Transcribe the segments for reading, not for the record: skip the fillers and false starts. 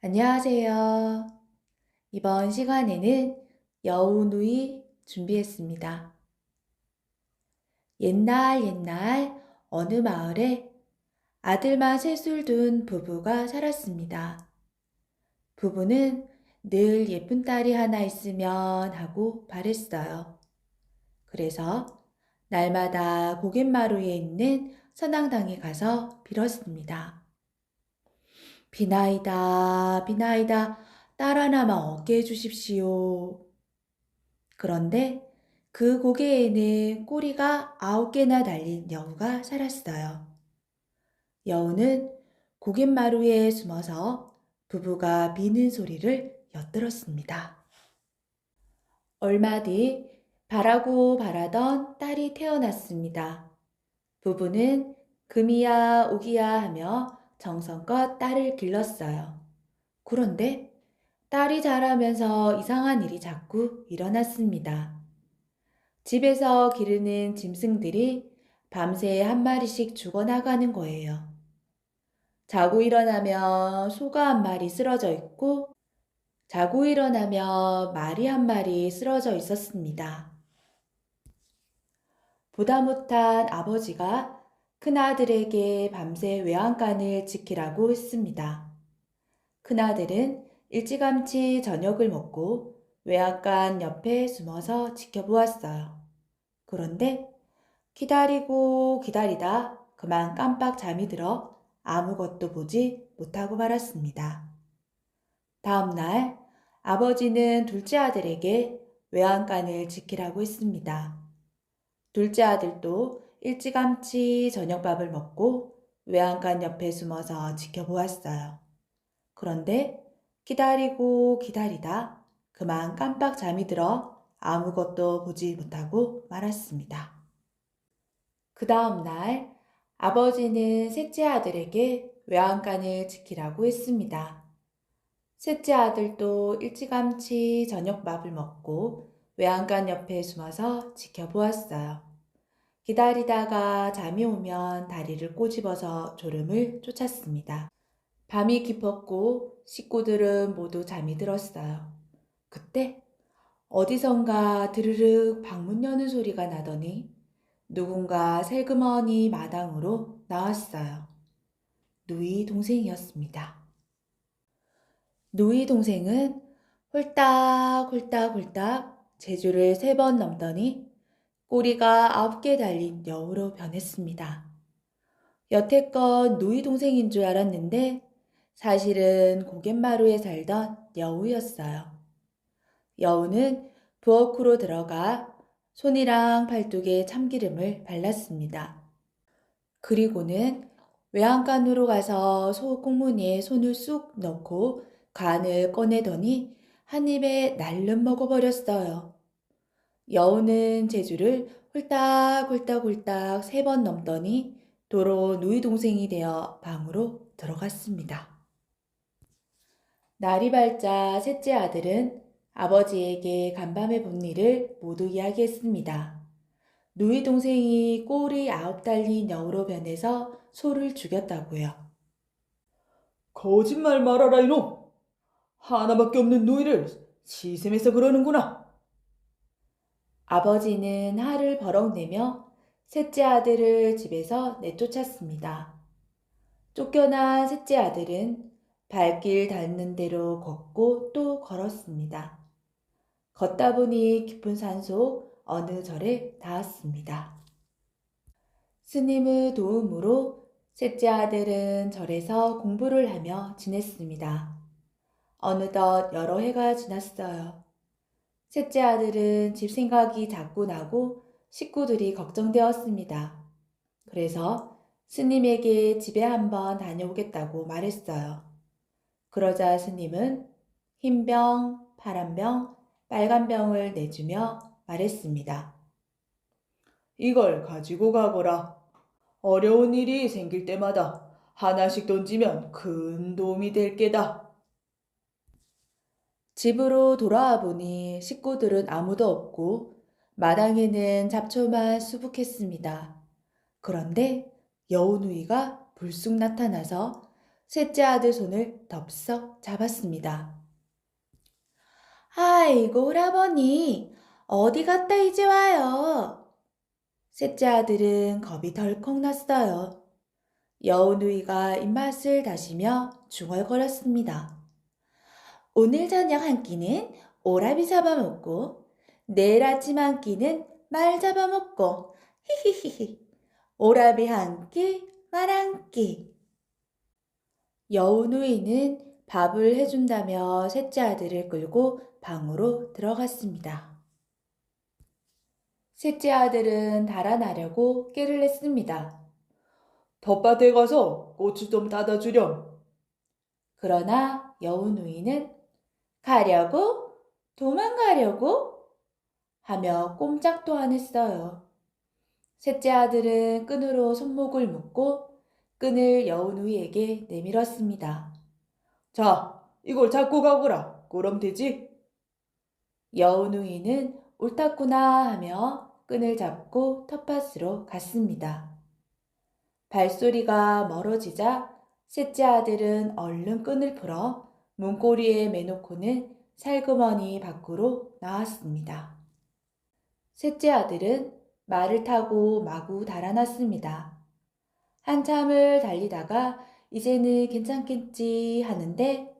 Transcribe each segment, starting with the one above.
안녕하세요. 이번 시간에는 여우누이 준비했습니다. 옛날 옛날 어느 마을에 아들만 셋을 둔 부부가 살았습니다. 부부는 늘 예쁜 딸이 하나 있으면 하고 바랬어요. 그래서 날마다 고갯마루에 있는 선앙당에 가서 빌었습니다. 비나이다, 비나이다, 딸 하나만 얻게 해주십시오. 그런데 그 고개에는 꼬리가 9개나 달린 여우가 살았어요. 여우는 고갯마루에 숨어서 부부가 비는 소리를 엿들었습니다. 얼마 뒤 바라고 바라던 딸이 태어났습니다. 부부는 금이야 오기야 하며 정성껏 딸을 길렀어요. 그런데 딸이 자라면서 이상한 일이 자꾸 일어났습니다. 집에서 기르는 짐승들이 밤새 한 마리씩 죽어나가는 거예요. 자고 일어나면 소가 한 마리 쓰러져 있고, 자고 일어나면 말이 한 마리 쓰러져 있었습니다. 보다 못한 아버지가 큰아들에게 밤새 외양간을 지키라고 했습니다. 큰아들은 일찌감치 저녁을 먹고 외양간 옆에 숨어서 지켜보았어요. 그런데 기다리고 기다리다 그만 깜빡 잠이 들어 아무것도 보지 못하고 말았습니다. 다음 날 아버지는 둘째 아들에게 외양간을 지키라고 했습니다. 둘째 아들도 일찌감치 저녁밥을 먹고 외양간 옆에 숨어서 지켜보았어요. 그런데 기다리고 기다리다 그만 깜빡 잠이 들어 아무것도 보지 못하고 말았습니다. 그 다음 날 아버지는 셋째 아들에게 외양간을 지키라고 했습니다. 셋째 아들도 일찌감치 저녁밥을 먹고 외양간 옆에 숨어서 지켜보았어요. 기다리다가 잠이 오면 다리를 꼬집어서 졸음을 쫓았습니다. 밤이 깊었고 식구들은 모두 잠이 들었어요. 그때 어디선가 드르륵 방문 여는 소리가 나더니 누군가 슬그머니 마당으로 나왔어요. 누이 동생이었습니다. 누이 동생은 홀딱홀딱홀딱 제주를 3번 넘더니 꼬리가 9개 달린 여우로 변했습니다. 여태껏 누이 동생인 줄 알았는데 사실은 고갯마루에 살던 여우였어요. 여우는 부엌으로 들어가 손이랑 팔뚝에 참기름을 발랐습니다. 그리고는 외양간으로 가서 소 꽁무니에 손을 쑥 넣고 간을 꺼내더니 한 입에 날름 먹어버렸어요. 여우는 제주를 홀딱홀딱홀딱 3번 넘더니 도로 누이 동생이 되어 방으로 들어갔습니다. 날이 밝자 셋째 아들은 아버지에게 간밤에 본 일을 모두 이야기했습니다. 누이 동생이 꼬리 9 달린 여우로 변해서 소를 죽였다고요. 거짓말 말아라 이놈! 하나밖에 없는 누이를 시샘해서 그러는구나. 아버지는 화를 버럭 내며 셋째 아들을 집에서 내쫓았습니다. 쫓겨난 셋째 아들은 발길 닿는 대로 걷고 또 걸었습니다. 걷다 보니 깊은 산속 어느 절에 닿았습니다. 스님의 도움으로 셋째 아들은 절에서 공부를 하며 지냈습니다. 어느덧 여러 해가 지났어요. 셋째 아들은 집 생각이 자꾸 나고 식구들이 걱정되었습니다. 그래서 스님에게 집에 한번 다녀오겠다고 말했어요. 그러자 스님은 흰 병, 파란 병, 빨간 병을 내주며 말했습니다. 이걸 가지고 가거라. 어려운 일이 생길 때마다 하나씩 던지면 큰 도움이 될 게다. 집으로 돌아와 보니 식구들은 아무도 없고 마당에는 잡초만 수북했습니다. 그런데 여우누이가 불쑥 나타나서 셋째 아들 손을 덥석 잡았습니다. 아이고, 오라버니, 어디 갔다 이제 와요? 셋째 아들은 겁이 덜컥 났어요. 여우누이가 입맛을 다시며 중얼거렸습니다. 오늘 저녁 한 끼는 오라비 잡아먹고, 내일 아침 한 끼는 말 잡아먹고, 히히히히. 오라비 한 끼, 말 한 끼. 여우누이는 밥을 해준다며 셋째 아들을 끌고 방으로 들어갔습니다. 셋째 아들은 달아나려고 깨를 냈습니다. 텃밭에 가서 고추 좀 따다 주렴. 그러나 여우누이는 가려고? 도망가려고? 하며 꼼짝도 안 했어요. 셋째 아들은 끈으로 손목을 묶고 끈을 여우누이에게 내밀었습니다. 자, 이걸 잡고 가거라. 그럼 되지? 여우누이는 옳았구나 하며 끈을 잡고 텃밭으로 갔습니다. 발소리가 멀어지자 셋째 아들은 얼른 끈을 풀어 문고리에 매놓고는 살그머니 밖으로 나왔습니다. 셋째 아들은 말을 타고 마구 달아났습니다. 한참을 달리다가 이제는 괜찮겠지 하는데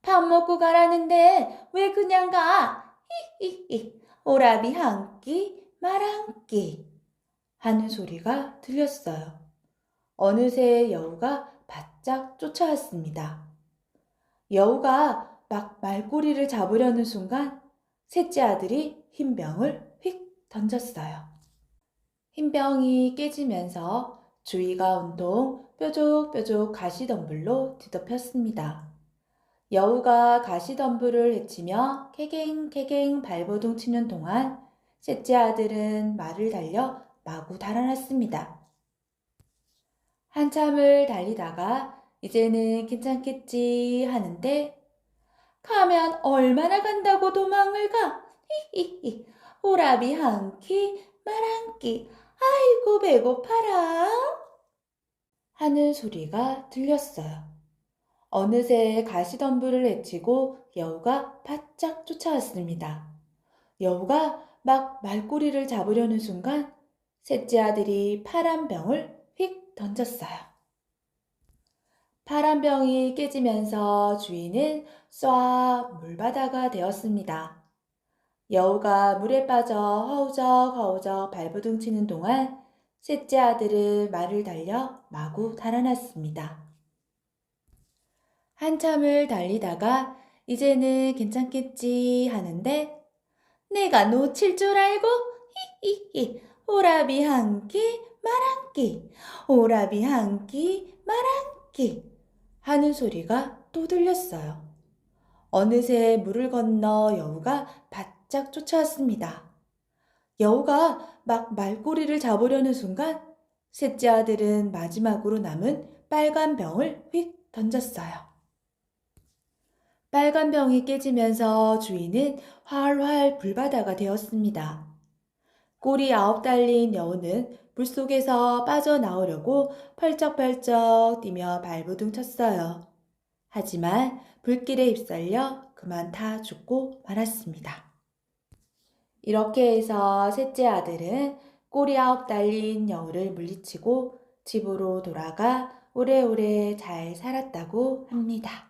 밥 먹고 가라는데 왜 그냥 가? 히히히 오라비 한 끼, 말 한 끼 하는 소리가 들렸어요. 어느새 여우가 바짝 쫓아왔습니다. 여우가 막 말꼬리를 잡으려는 순간 셋째 아들이 흰 병을 휙 던졌어요. 흰 병이 깨지면서 주위가 온통 뾰족뾰족 가시덤불로 뒤덮였습니다. 여우가 가시덤불을 헤치며 캐갱캐갱 발버둥 치는 동안 셋째 아들은 말을 달려 마구 달아났습니다. 한참을 달리다가 이제는 괜찮겠지 하는데 가면 얼마나 간다고 도망을 가? 히히히 오라비 한 끼, 말 한 끼, 아이고 배고파라 하는 소리가 들렸어요. 어느새 가시덤불을 헤치고 여우가 바짝 쫓아왔습니다. 여우가 막 말꼬리를 잡으려는 순간 셋째 아들이 파란 병을 휙 던졌어요. 파란 병이 깨지면서 주인은 쏴 물바다가 되었습니다. 여우가 물에 빠져 허우적 발버둥 치는 동안 셋째 아들은 말을 달려 마구 달아났습니다. 한참을 달리다가 이제는 괜찮겠지 하는데 내가 놓칠 줄 알고 히히히 오라비 한 끼, 말 한 끼, 오라비 한 끼, 말 한 끼 하는 소리가 또 들렸어요. 어느새 물을 건너 여우가 바짝 쫓아왔습니다. 여우가 막 말꼬리를 잡으려는 순간 셋째 아들은 마지막으로 남은 빨간 병을 휙 던졌어요. 빨간 병이 깨지면서 주인은 활활 불바다가 되었습니다. 꼬리 9 달린 여우는 물속에서 빠져나오려고 펄쩍펄쩍 뛰며 발버둥 쳤어요. 하지만 불길에 휩쓸려 그만 타 죽고 말았습니다. 이렇게 해서 셋째 아들은 꼬리 9 달린 여우를 물리치고 집으로 돌아가 오래오래 잘 살았다고 합니다.